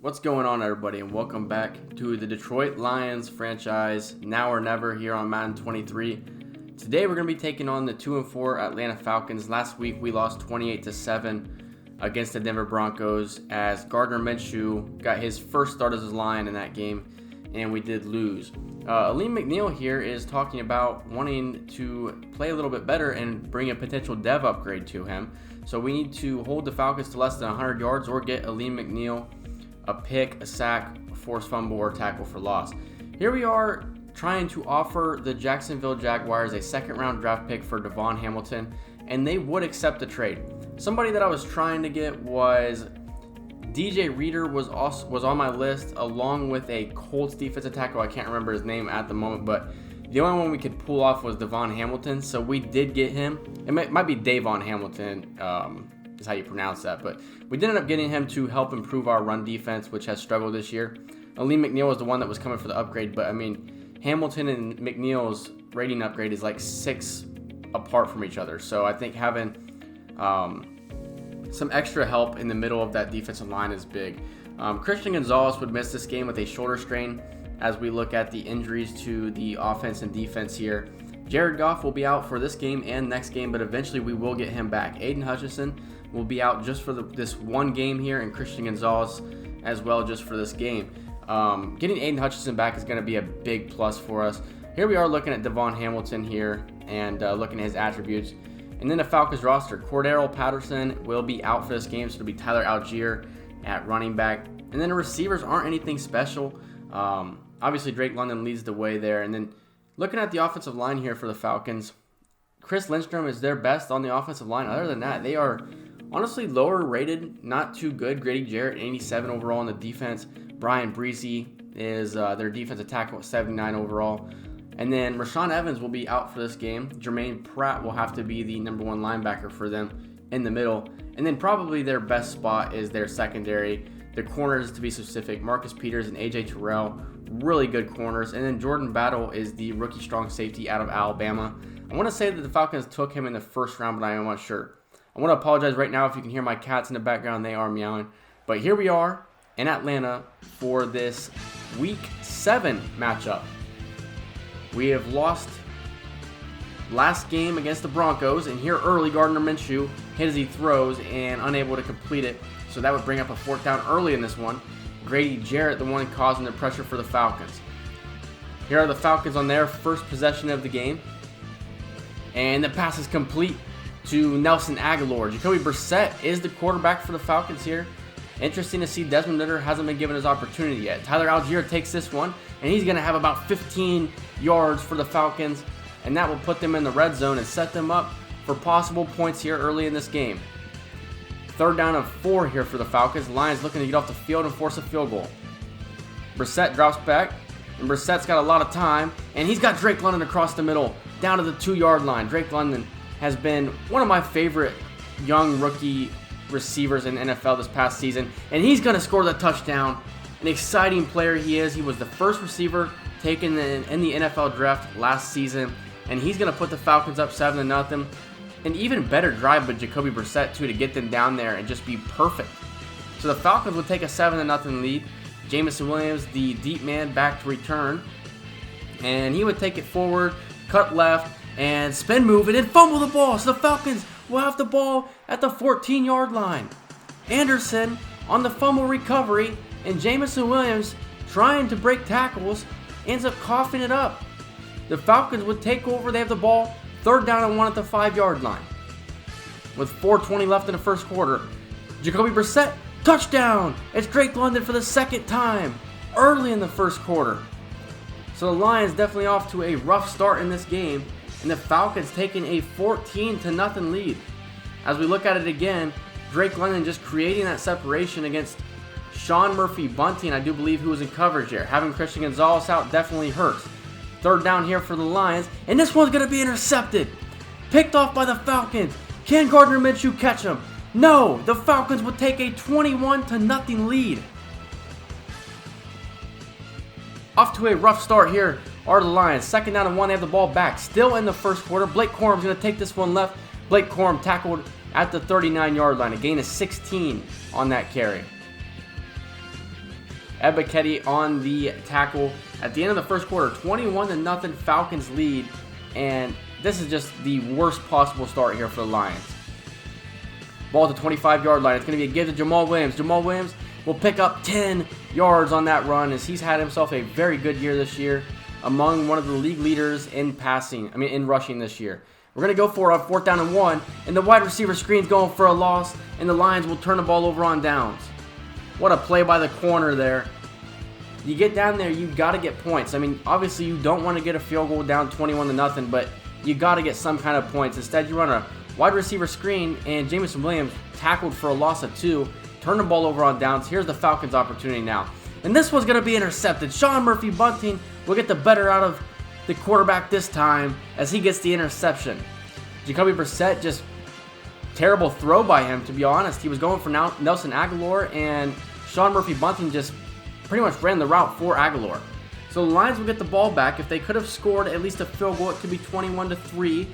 What's going on, everybody, and welcome back to the Detroit Lions franchise, now or never, here on Madden 23. Today we're going to be taking on the 2-4 Atlanta Falcons. Last week we lost 28-7 against the Denver Broncos as Gardner Minshew got his first start as a Lion in that game, and we did lose. Aleem McNeil here is talking about wanting to play a little bit better and bring a potential dev upgrade to him. So we need to hold the Falcons to less than 100 yards or get Aleem McNeil a pick, a sack, a forced fumble, or tackle for loss. Here we are trying to offer the Jacksonville Jaguars a second-round draft pick for Devon Hamilton, and they would accept the trade. Somebody that I was trying to get was DJ Reader was on my list, along with a Colts defensive tackle. I can't remember his name at the moment, but the only one we could pull off was Devon Hamilton, so we did get him. It might be Davon Hamilton, is how you pronounce that, but we did end up getting him to help improve our run defense, which has struggled this year. Aleem McNeil was the one that was coming for the upgrade, but I mean, Hamilton and McNeil's rating upgrade is like 6 apart from each other, so I think having some extra help in the middle of that defensive line is big. Christian Gonzalez would miss this game with a shoulder strain as we look at the injuries to the offense and defense here. Jared Goff will be out for this game and next game, but eventually we will get him back. Aiden Hutchinson will be out just for this one game here, and Christian Gonzalez as well just for this game. Getting Aiden Hutchinson back is going to be a big plus for us. Here we are looking at Devon Hamilton here and looking at his attributes. And then the Falcons roster, Cordero Patterson will be out for this game, so it'll be Tyler Algier at running back. And then the receivers aren't anything special. Obviously, Drake London leads the way there. And then looking at the offensive line here for the Falcons, Chris Lindstrom is their best on the offensive line. Other than that, they are honestly lower rated, not too good. Grady Jarrett, 87 overall on the defense. Brian Breezy is their defensive tackle at 79 overall. And then Rashaan Evans will be out for this game. Jermaine Pratt will have to be the number 1 linebacker for them in the middle. And then probably their best spot is their secondary. Their corners, to be specific, Marcus Peters and A.J. Terrell, really good corners. And then Jordan Battle is the rookie strong safety out of Alabama. I want to say that the Falcons took him in the first round, but I am not sure. I want to apologize right now if you can hear my cats in the background. They are meowing. But here we are in Atlanta for this Week 7 matchup. We have lost last game against the Broncos, and here early Gardner Minshew hit as he throws and unable to complete it. So that would bring up a 4th down early in this one. Grady Jarrett, the one causing the pressure for the Falcons. Here are the Falcons on their first possession of the game. And the pass is complete to Nelson Aguilar. Jacoby Brissett is the quarterback for the Falcons here. Interesting to see Desmond Ridder hasn't been given his opportunity yet. Tyler Algier takes this one, and he's going to have about 15 yards for the Falcons, and that will put them in the red zone and set them up for possible points here early in this game. 3rd down and 4 here for the Falcons. Lions looking to get off the field and force a field goal. Brissett drops back, and Brissett's got a lot of time, and he's got Drake London across the middle, down to the 2-yard line. Drake London has been one of my favorite young rookie receivers in NFL this past season, and he's going to score the touchdown. An exciting player he is. He was the first receiver taken in the NFL draft last season, and he's going to put the Falcons up 7-0. An even better drive by Jacoby Brissett too to get them down there and just be perfect. So the Falcons would take a 7-0 lead. Jameson Williams, the deep man, back to return, and he would take it forward, cut left, and spin move, and then fumble the ball. So the Falcons will have the ball at the 14-yard line. Anderson on the fumble recovery, and Jameson Williams trying to break tackles ends up coughing it up. The Falcons would take over. They have the ball, 3rd down and 1 at the 5-yard line. With 4:20 left in the first quarter, Jacoby Brissett, touchdown! It's Drake London for the 2nd time early in the first quarter. So the Lions definitely off to a rough start in this game, and the Falcons taking a 14-0 lead. As we look at it again, Drake London just creating that separation against Sean Murphy-Bunting, I do believe, who was in coverage there. Having Christian Gonzalez out definitely hurts. 3rd down here for the Lions, and this one's going to be intercepted. Picked off by the Falcons. Can Gardner Minshew catch him? No! The Falcons would take a 21-0 lead. Off to a rough start here are the Lions. 2nd down and 1, they have the ball back. Still in the first quarter. Blake Corum's going to take this one left. Blake Corum tackled at the 39-yard line. A gain of 16 on that carry. Ebiketie on the tackle. At the end of the first quarter, 21-0 Falcons lead, and this is just the worst possible start here for the Lions. Ball at the 25-yard line. It's going to be a give to Jamal Williams. Jamal Williams will pick up 10 yards on that run as he's had himself a very good year this year, among one of the league leaders in rushing this year. We're going to go for a 4th down and 1, and the wide receiver screen's going for a loss, and the Lions will turn the ball over on downs. What a play by the corner there. You get down there, you got to get points. I mean, obviously you don't want to get a field goal down 21-0, but you got to get some kind of points. Instead, you run a wide receiver screen, and Jameson Williams tackled for a loss of 2. Turn the ball over on downs. Here's the Falcons' opportunity now. And this one's going to be intercepted. Sean Murphy-Bunting will get the better out of the quarterback this time as he gets the interception. Jacoby Brissett, just terrible throw by him, to be honest. He was going for Nelson Aguilar, and Sean Murphy-Bunting just pretty much ran the route for Aguilar. So the Lions will get the ball back. If they could have scored at least a field goal, it could be 21-3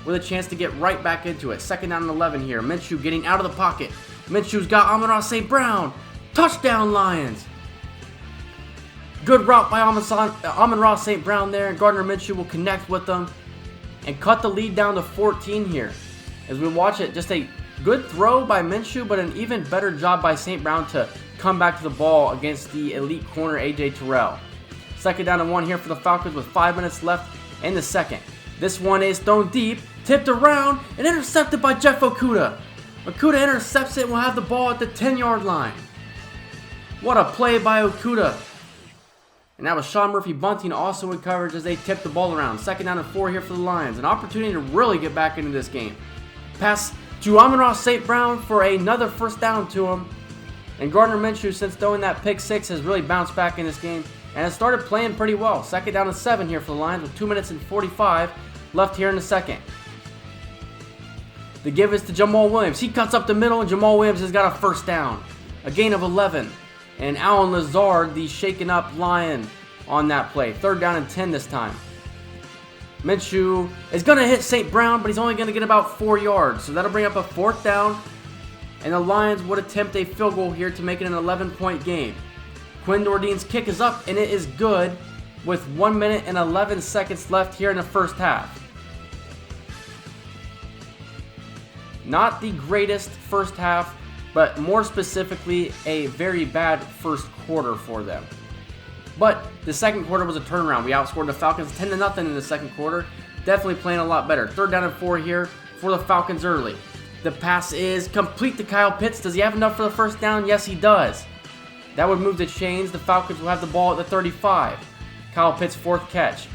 with a chance to get right back into it. 2nd down and 11 here. Minshew getting out of the pocket. Minshew's got Amon-Ra St. Brown. Touchdown, Lions. Good route by Amon-Ra St. Brown there, and Gardner Minshew will connect with them and cut the lead down to 14 here. As we watch it, just a good throw by Minshew, but an even better job by St. Brown to come back to the ball against the elite corner A.J. Terrell. 2nd down and 1 here for the Falcons with 5 minutes left in the second. This one is thrown deep, tipped around, and intercepted by Jeff Okudah. Okudah intercepts it and will have the ball at the 10-yard line. What a play by Okudah. And that was Sean Murphy-Bunting also in coverage as they tipped the ball around. 2nd down and 4 here for the Lions. An opportunity to really get back into this game. Pass to Amon-Ra St. Brown for another 1st down to him. And Gardner Minshew, since throwing that pick 6, has really bounced back in this game and has started playing pretty well. 2nd down and 7 here for the Lions with 2 minutes and 45 left here in the second. The give is to Jamal Williams. He cuts up the middle, and Jamal Williams has got a 1st down. A gain of 11. And Allen Lazard, the shaken up Lion, on that play. 3rd down and 10 this time. Minshew is going to hit St. Brown, but he's only going to get about 4 yards. So that'll bring up a 4th down. And the Lions would attempt a field goal here to make it an 11-point game. Quinn Dordine's kick is up, and it is good with 1 minute and 11 seconds left here in the first half. Not the greatest first half, but more specifically, a very bad first quarter for them. But the second quarter was a turnaround. We outscored the Falcons 10-0 in the second quarter. Definitely playing a lot better. 3rd down and 4 here for the Falcons early. The pass is complete to Kyle Pitts. Does he have enough for the 1st down? Yes, he does. That would move the chains. The Falcons will have the ball at the 35. Kyle Pitts' 4th catch.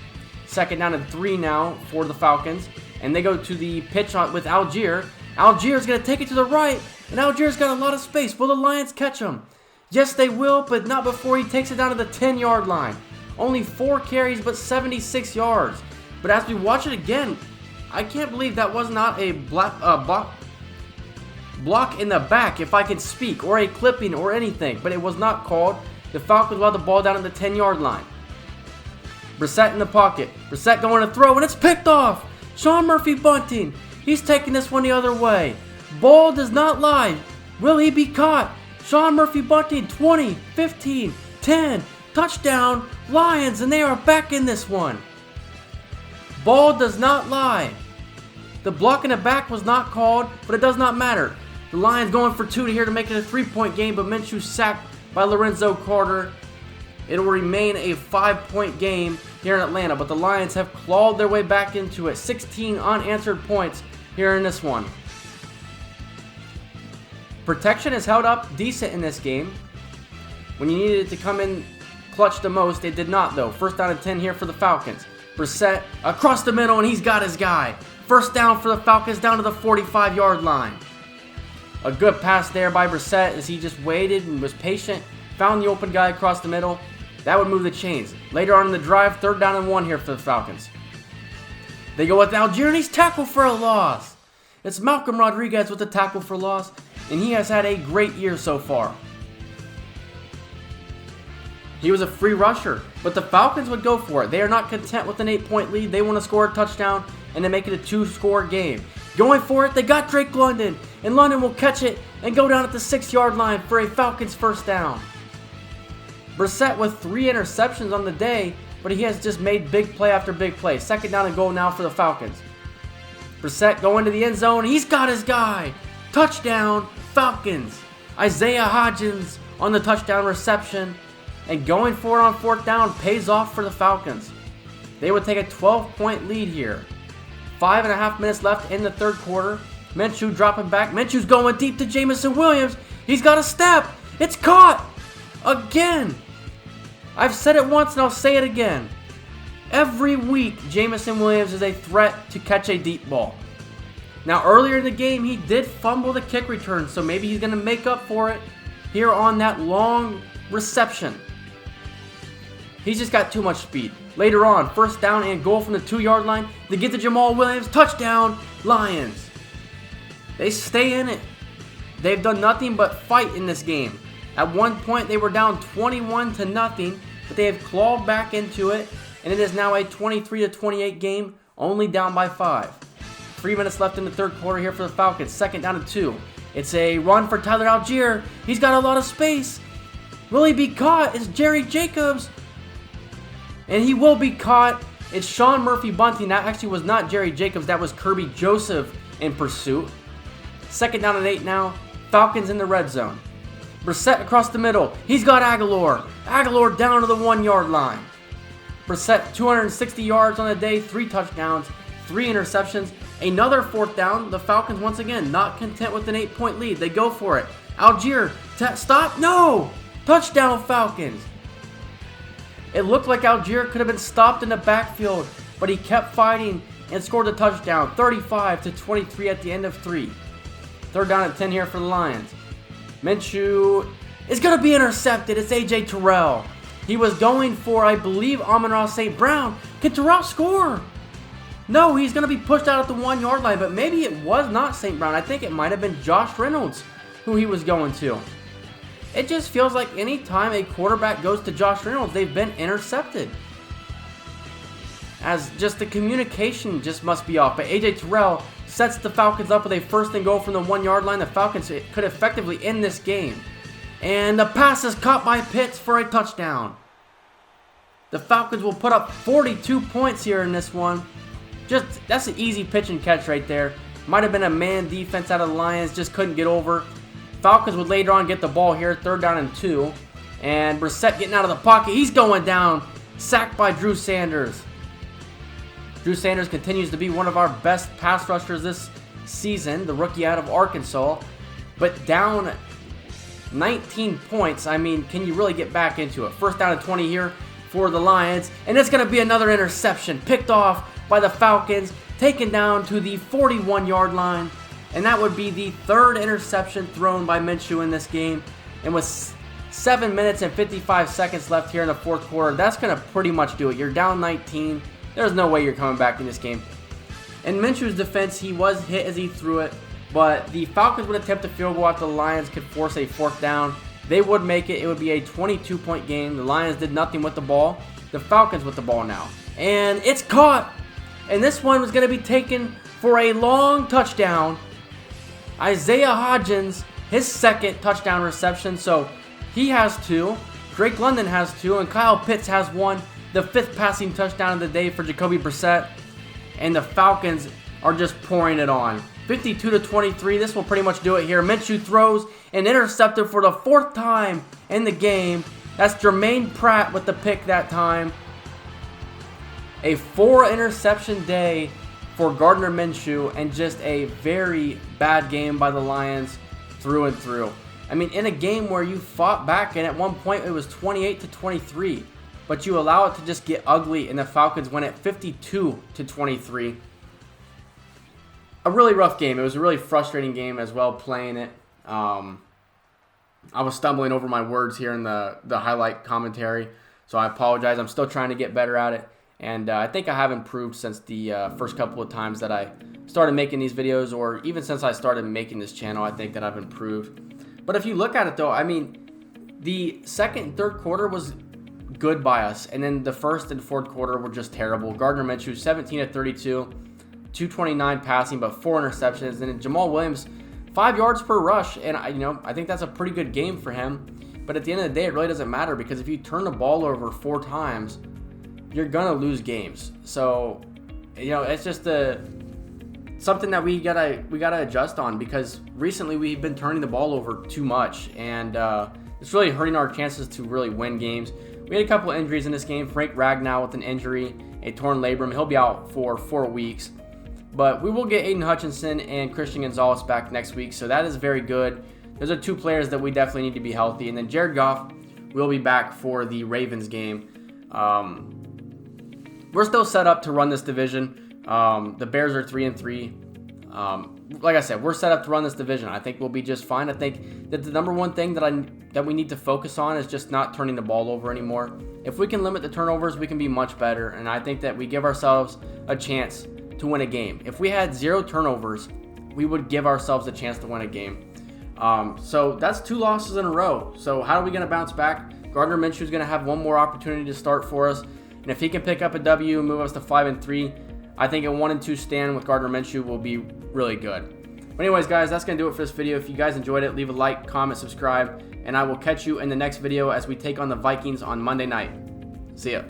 2nd down and 3 now for the Falcons. And they go to the pitch with Algier. Algier's going to take it to the right. And Algier's got a lot of space. Will the Lions catch him? Yes, they will, but not before he takes it down to the 10-yard line. Only 4 carries, but 76 yards. But as we watch it again, I can't believe that was not a block in the back, if I can speak, or a clipping or anything, but it was not called. The Falcons will have the ball down at the 10-yard line. Brissett in the pocket. Brissett going to throw, and it's picked off. Sean Murphy-Bunting. He's taking this one the other way. Ball does not lie. Will he be caught? Sean Murphy-Bunting, 20, 15, 10, touchdown, Lions, and they are back in this one. Ball does not lie. The block in the back was not called, but it does not matter. The Lions going for 2 here to make it a 3-point game, but Minshew sacked by Lorenzo Carter. It will remain a 5-point game here in Atlanta, but the Lions have clawed their way back into it. 16 unanswered points here in this one. Protection has held up decent in this game. When you needed it to come in clutch the most, it did not though. 1st down and 10 here for the Falcons. Brissett across the middle, and he's got his guy. 1st down for the Falcons down to the 45-yard line. A good pass there by Brissett as he just waited and was patient. Found the open guy across the middle. That would move the chains. Later on in the drive, 3rd down and 1 here for the Falcons. They go with Algier, and he's tackled for a loss. It's Malcolm Rodriguez with the tackle for loss, and he has had a great year so far. He was a free rusher, but the Falcons would go for it. They are not content with an 8-point lead. They want to score a touchdown and then make it a 2-score game. Going for it, they got Drake London, and London will catch it and go down at the 6-yard line for a Falcons 1st down. Brissett with 3 interceptions on the day, but he has just made big play after big play. Second down and goal now for the Falcons. Brissett going to the end zone. He's got his guy. Touchdown, Falcons. Isaiah Hodgins on the touchdown reception. And going for it on fourth down pays off for the Falcons. They would take a 12-point lead here. 5.5 minutes left in the third quarter. Minshew dropping back. Minshew's going deep to Jameson Williams. He's got a step. It's caught. Again. I've said it once and I'll say it again. Every week, Jameson Williams is a threat to catch a deep ball. Now, earlier in the game, he did fumble the kick return, so maybe he's going to make up for it here on that long reception. He's just got too much speed. Later on, first down and goal from the 2-yard line. They get to Jamal Williams. Touchdown, Lions. They stay in it. They've done nothing but fight in this game. At one point, they were down 21-0, but they have clawed back into it, and it is now a 23-28 game, only down by 5. 3 minutes left in the third quarter here for the Falcons. Second down and 2. It's a run for Tyler Algier. He's got a lot of space. Will he be caught? It's Jerry Jacobs. And he will be caught. It's Sean Murphy Bunting. That actually was not Jerry Jacobs. That was Kirby Joseph in pursuit. Second down and 8 now. Falcons in the red zone. Brissett across the middle. He's got Aguilar. Aguilar down to the 1-yard line. Brissett 260 yards on the day. 3 touchdowns. 3 interceptions. Another fourth down. The Falcons once again not content with an 8-point lead. They go for it. Algier. Stop. No. Touchdown Falcons. It looked like Algier could have been stopped in the backfield, but he kept fighting and scored a touchdown, 35-23 at the end of 3. Third down and 10 here for the Lions. Minshew is going to be intercepted. It's A.J. Terrell. He was going for, I believe, Amon-Ra St. Brown. Can Terrell score? No, he's going to be pushed out at the 1-yard line, but maybe it was not St. Brown. I think it might have been Josh Reynolds who he was going to. It just feels like any time a quarterback goes to Josh Reynolds, they've been intercepted. As just the communication just must be off. But A.J. Terrell sets the Falcons up with a first and goal from the 1-yard line. The Falcons could effectively end this game. And the pass is caught by Pitts for a touchdown. The Falcons will put up 42 points here in this one. That's an easy pitch and catch right there. Might have been a man defense out of the Lions, just couldn't get over. Falcons would later on get the ball here, third down and 2. And Brissett getting out of the pocket. He's going down. Sacked by Drew Sanders. Drew Sanders continues to be one of our best pass rushers this season, the rookie out of Arkansas. But down 19 points, I mean, can you really get back into it? First down and 20 here for the Lions. And it's going to be another interception picked off by the Falcons, taken down to the 41-yard line. And that would be the third interception thrown by Minshew in this game. And with 7 minutes and 55 seconds left here in the fourth quarter, that's going to pretty much do it. You're down 19. There's no way you're coming back in this game. In Minshew's defense, he was hit as he threw it. But the Falcons would attempt a field goal after the Lions could force a fourth down. They would make it. It would be a 22-point game. The Lions did nothing with the ball. The Falcons with the ball now. And it's caught. And this one was going to be taken for a long touchdown. Isaiah Hodgins, his second touchdown reception, so he has 2. Drake London has 2, and Kyle Pitts has 1. The 5th passing touchdown of the day for Jacoby Brissett. And the Falcons are just pouring it on. 52-23, this will pretty much do it here. Minshew throws and intercepted for the 4th time in the game. That's Jermaine Pratt with the pick that time. A 4-interception day for Gardner Minshew, and just a very bad game by the Lions through and through. I mean, in a game where you fought back, and at one point it was 28-23, but you allow it to just get ugly, and the Falcons win at 52-23. A really rough game. It was a really frustrating game as well, playing it. I was stumbling over my words here in the highlight commentary, so I apologize. I'm still trying to get better at it. And I think I have improved since the first couple of times that I started making these videos, or even since I started making this channel, I think that I've improved. But if you look at it though, I mean, the second and third quarter was good by us, and then the first and fourth quarter were just terrible. Gardner Minshew, 17-32, 229 passing, but 4 interceptions. And then Jamal Williams, 5 yards per rush, and I think that's a pretty good game for him. But at the end of the day, it really doesn't matter, because if you turn the ball over 4 times, you're gonna lose games. So, it's just something that we gotta adjust on, because recently we've been turning the ball over too much, and it's really hurting our chances to really win games. We had a couple of injuries in this game. Frank Ragnow with an injury, a torn labrum. He'll be out for 4 weeks. But we will get Aiden Hutchinson and Christian Gonzalez back next week, so that is very good. Those are 2 players that we definitely need to be healthy. And then Jared Goff will be back for the Ravens game. We're still set up to run this division. The Bears are 3-3. Like I said, we're set up to run this division. I think we'll be just fine. I think that the number one thing that we need to focus on is just not turning the ball over anymore. If we can limit the turnovers, we can be much better. And I think that we give ourselves a chance to win a game. If we had 0 turnovers, we would give ourselves a chance to win a game. So that's 2 losses in a row. So how are we going to bounce back? Gardner Minshew is going to have one more opportunity to start for us. And if he can pick up a W and move us to 5-3, I think a 1-2 stand with Gardner Minshew will be really good. But anyways, guys, that's going to do it for this video. If you guys enjoyed it, leave a like, comment, subscribe, and I will catch you in the next video as we take on the Vikings on Monday night. See ya.